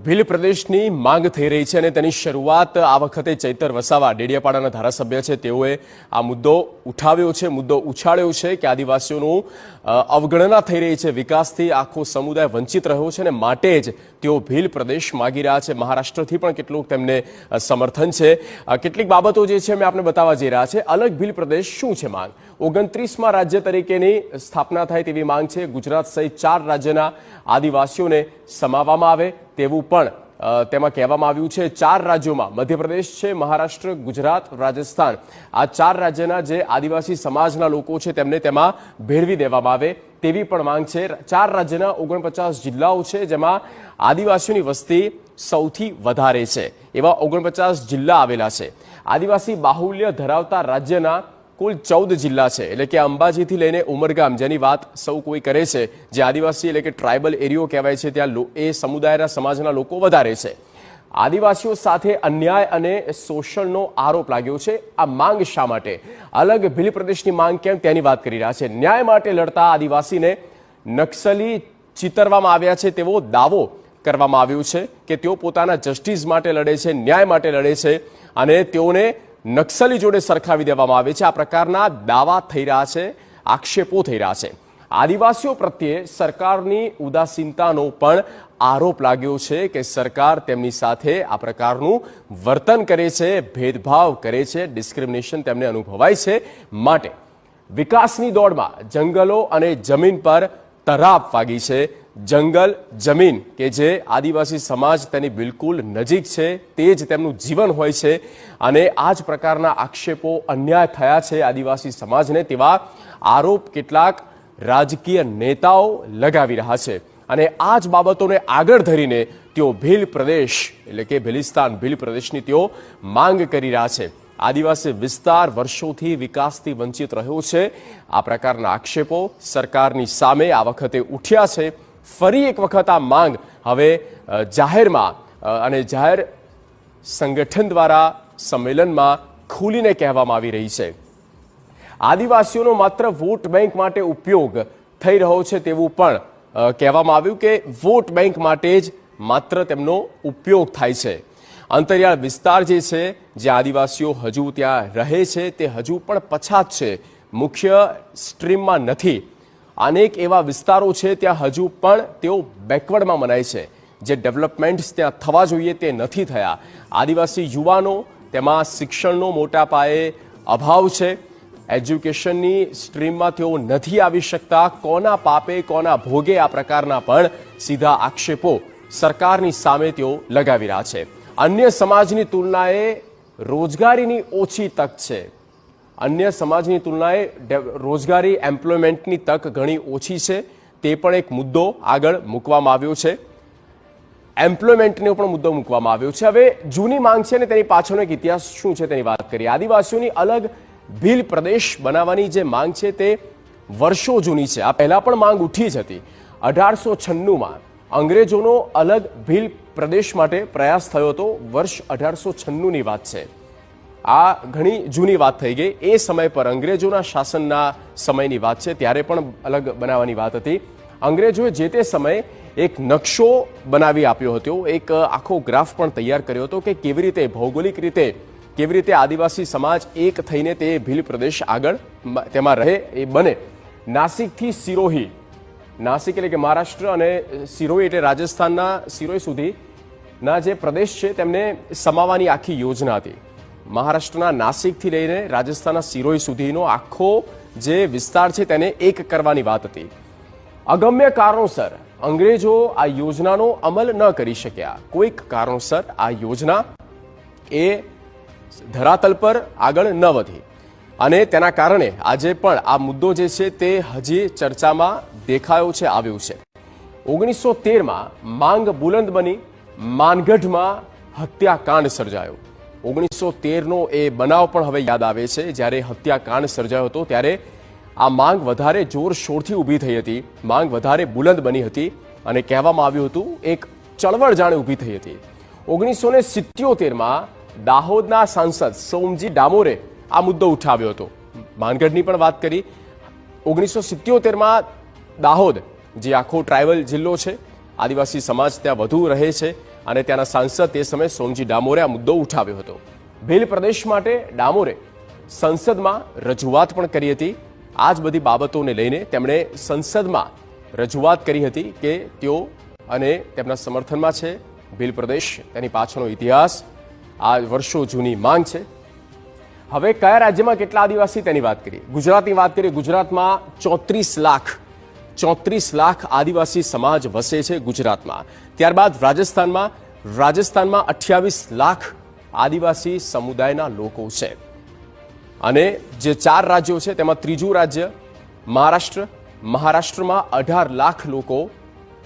ભીલ પ્રદેશની માંગ થઈ રહી છે અને તેની શરૂઆત આ વખતે ચૈતર વસાવા ડેડિયાપાડાના ધારાસભ્ય છે તેઓએ આ મુદ્દો ઉઠાવ્યો છે, મુદ્દો ઉછાળ્યો છે કે આદિવાસીઓનું અવગણના થઈ રહી છે, વિકાસથી આખો સમુદાય વંચિત રહ્યો છે અને માટે જ તેઓ ભીલ પ્રદેશ માગી રહ્યા છે. મહારાષ્ટ્રથી પણ કેટલુંક તેમને સમર્થન છે. કેટલીક બાબતો જે છે અમે આપણે બતાવવા જઈ રહ્યા છે. અલગ ભીલ પ્રદેશ શું છે માંગ? 29માં રાજ્ય તરીકેની સ્થાપના થાય તેવી માંગ છે. ગુજરાત સહિત 4 રાજ્યના આદિવાસીઓને સમાવવામાં આવે તેવું પણ તેમાં કહેવામાં આવ્યું છે. 4 રાજ્યોમાં મધ્યપ્રદેશ છે, મહારાષ્ટ્ર, ગુજરાત, રાજસ્થાન, આ 4 રાજ્યના જે આદિવાસી સમાજના લોકો છે તેમને તેમાં ભેળવી દેવામાં આવે તેવી પણ માંગ છે. 4 રાજ્યના 49 જિલ્લાઓ છે જેમાં આદિવાસીઓની વસ્તી સૌથી વધારે છે. એવા 49 જિલ્લા આવેલા છે. આદિવાસી બાહુલ્ય ધરાવતા રાજ્યના કુલ 14 જિલ્લા છે. એટલે કે અંબાજીથી લઈને ઉમરગામ, જેની વાત સૌ કોઈ કરે છે, જે આદિવાસી એટલે કે ટ્રાઇબલ એરિયો કહેવાય છે, ત્યાં એ સમુદાયના સમાજના લોકો વધારે છે. આદિવાસીઓ સાથે અન્યાય અને શોષણનો આરોપ લાગ્યો છે. આ માંગ શા માટે? અલગ ભીલ પ્રદેશની માંગ કેમ તેની વાત કરી રહ્યા છે. ન્યાય માટે લડતા આદિવાસીને નક્સલી ચિતરવામાં આવ્યા છે તેવો દાવો કરવામાં આવ્યો છે કે તેઓ પોતાના જસ્ટિસ માટે લડે છે, ન્યાય માટે લડે છે અને તેઓને નક્સલી જોડે સરખાવી દેવામાં આવે છે. આ પ્રકારના દાવા થઈ રહ્યા છે, આક્ષેપો થઈ રહ્યા છે. આદિવાસીઓ પ્રત્યે સરકારની ઉદાસીનતાનો પણ આરોપ લાગ્યો છે કે સરકાર તેમની સાથે આ પ્રકારનું વર્તન કરે છે, ભેદભાવ કરે છે, ડિસ્ક્રિમિનેશન તેમને અનુભવાય છે. માટે વિકાસની દોડમાં જંગલો અને જમીન પર તરાપ વાગી છે. જંગલ, જમીન કે જે આદિવાસી સમાજ તેની બિલકુલ નજીક છે, તે જ તેમનું જીવન હોય છે અને આ જ પ્રકારના આક્ષેપો, અન્યાય થયા છે આદિવાસી સમાજને તેવા આરોપ કેટલાક રાજકીય નેતાઓ લગાવી રહ્યા છે. અને આ જ બાબતોને આગળ ધરીને તેઓ ભીલ પ્રદેશ એટલે કે ભીલિસ્તાન ભીલ પ્રદેશની તેઓ માંગ કરી રહ્યા છે. આદિવાસી વિસ્તાર વર્ષોથી વિકાસથી વંચિત રહ્યો છે. આ પ્રકારના આક્ષેપો સરકારની સામે આ વખતે ઉઠ્યા છે. ફરી એક વખત આ માંગ હવે જાહેરમાં અને જાહેર સંગઠન દ્વારા સંમેલનમાં ખુલીને કહેવામાં આવી રહી છે. આદિવાસીઓનો માત્ર વોટ બેંક માટે ઉપયોગ થઈ રહ્યો છે તેવું પણ કહેવામાં આવ્યું કે વોટ બેંક માટે જ માત્ર તેમનો ઉપયોગ થાય છે. અંતરિયાળ વિસ્તાર જે છે, જે આદિવાસીઓ હજુ ત્યાં રહે છે, તે હજુ પણ પછાત છે, મુખ્ય સ્ટ્રીમમાં નથી. અનેક એવા વિસ્તારો છે ત્યાં હજુ પણ તેઓ બેકવર્ડમાં મનાય છે. જે ડેવલપમેન્ટ્સ ત્યાં થવા જોઈએ તે નથી થયા. આદિવાસી યુવાનો તેમાં શિક્ષણનો મોટા પાયે અભાવ છે. એજ્યુકેશનની સ્ટ્રીમમાં તેઓ નથી આવી શકતા. કોના પાપે કોના ભોગે? આ પ્રકારના પણ સીધા આક્ષેપો સરકારની સામે તેઓ લગાવી રહ્યા છે. અન્ય સમાજની તુલનાએ રોજગારીની ઓછી તક છે. અન્ય સમાજની તુલનાએ રોજગારી, એમ્પ્લોયમેન્ટની તક ઘણી ઓછી છે. તે પણ એક મુદ્દો આગળ મૂકવામાં આવ્યો છે. એમ્પ્લોયમેન્ટનો પણ મુદ્દો મૂકવામાં આવ્યો છે. હવે જૂની માંગ છે ને તેની પાછળનો એક ઇતિહાસ શું છે તેની વાત કરીએ. આદિવાસીઓની અલગ ભીલ પ્રદેશ બનાવવાની જે માંગ છે તે વર્ષો જૂની છે. આ પહેલા પણ માંગ ઉઠી જ હતી. 1896માં અંગ્રેજોનો અલગ ભીલ પ્રદેશ માટે પ્રયાસ થયો હતો. વર્ષ 1896ની વાત છે. આ ઘણી જૂની વાત થઈ ગઈ. એ સમય પર અંગ્રેજોના શાસનના સમયની વાત છે, ત્યારે પણ અલગ બનાવવાની વાત હતી. અંગ્રેજોએ જે તે સમયે એક નકશો બનાવી આપ્યો હતો, એક આખો ગ્રાફ પણ તૈયાર કર્યો હતો કે કેવી રીતે ભૌગોલિક રીતે કેવી રીતે આદિવાસી સમાજ એક થઈને તે ભીલ પ્રદેશ આગળ તેમાં રહે, એ બને. નાસિકથી સિરોહી, નાસિક એટલે કે મહારાષ્ટ્ર અને સિરોહી એટલે રાજસ્થાનના સિરોહી સુધીના જે પ્રદેશ છે તેમને સમાવવાની આખી યોજના હતી. મહારાષ્ટ્રના નાસિકથી લઈને રાજસ્થાનના સિરોહી સુધીનો આખો જે વિસ્તાર છે તેને એક કરવાની વાત હતી. અગમ્ય કારણોસર અંગ્રેજો આ યોજનાનો અમલ ન કરી શક્યા. કોઈક કારણોસર આ યોજના એ ધરાતલ પર આગળ ન વધી અને તેના કારણે આજે પણ આ મુદ્દો જે છે તે હજી ચર્ચામાં દેખાયો છે, આવ્યો છે. 1913માં માંગ બુલંદ બની. માનગઢમાં હત્યાકાંડ સર્જાયો. 1913નો એ બનાવ પણ હવે યાદ આવે છે. જ્યારે હત્યાકાંડ સર્જાયો હતો ત્યારે આ માંગ વધારે જોરશોરથી ઊભી થઈ હતી. માંગ વધારે બુલંદ બની હતી અને કહેવામાં આવ્યું હતું એક ચળવળ જાણે ઊભી થઈ હતી. 1977માં દાહોદના સાંસદ સોમજી ડામોરે આ મુદ્દો ઉઠાવ્યો હતો. માનગઢની પણ વાત કરી. 1977માં દાહોદ જે આખો ટ્રાઇબલ જિલ્લો છે, આદિવાસી સમાજ ત્યાં વધુ રહે છે અને ત્યાંના સાંસદ તે સમયે સોમજી ડામોરે આ મુદ્દો ઉઠાવ્યો હતો. ભીલ પ્રદેશ માટે ડામોરે સંસદમાં રજૂઆત પણ કરી હતી. આ જ બધી બાબતોને લઈને તેમણે સંસદમાં રજૂઆત કરી હતી કે તેઓ અને તેમના સમર્થનમાં છે ભીલ પ્રદેશ, તેની પાછળનો ઇતિહાસ આ વર્ષો જૂની માંગ છે. હવે કયા રાજ્યમાં કેટલા આદિવાસી તેની વાત કરીએ. ગુજરાતની વાત કરીએ. ગુજરાતમાં 34 લાખ આદિવાસી સમાજ વસે છે ગુજરાતમાં. ત્યારબાદ રાજસ્થાનમાં 28 લાખ આદિવાસી સમુદાયના લોકો છે. અને જે 4 રાજ્યો છે તેમાં ત્રીજું રાજ્ય મહારાષ્ટ્ર. મહારાષ્ટ્રમાં 18 લાખ લોકો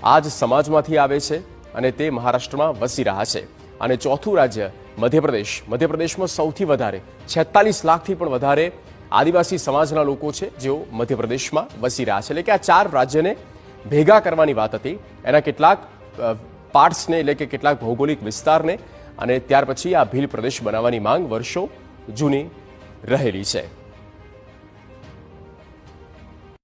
આ જ સમાજમાંથી આવે છે અને તે મહારાષ્ટ્રમાં વસી રહ્યા છે. અને ચોથું રાજ્ય મધ્યપ્રદેશ. મધ્યપ્રદેશમાં સૌથી વધારે 46 લાખથી પણ વધારે આદિવાસી સમાજના લોકો છે જેઓ મધ્યપ્રદેશમાં વસી રહ્યા છે. એટલે કે આ 4 રાજ્યને ભેગા કરવાની વાત હતી. એના કેટલાક પાર્ટ્સને એટલે કે કેટલાક ભૌગોલિક વિસ્તારને અને ત્યાર પછી આ ભીલ પ્રદેશ બનાવવાની માંગ વર્ષો જૂની રહેલી છે.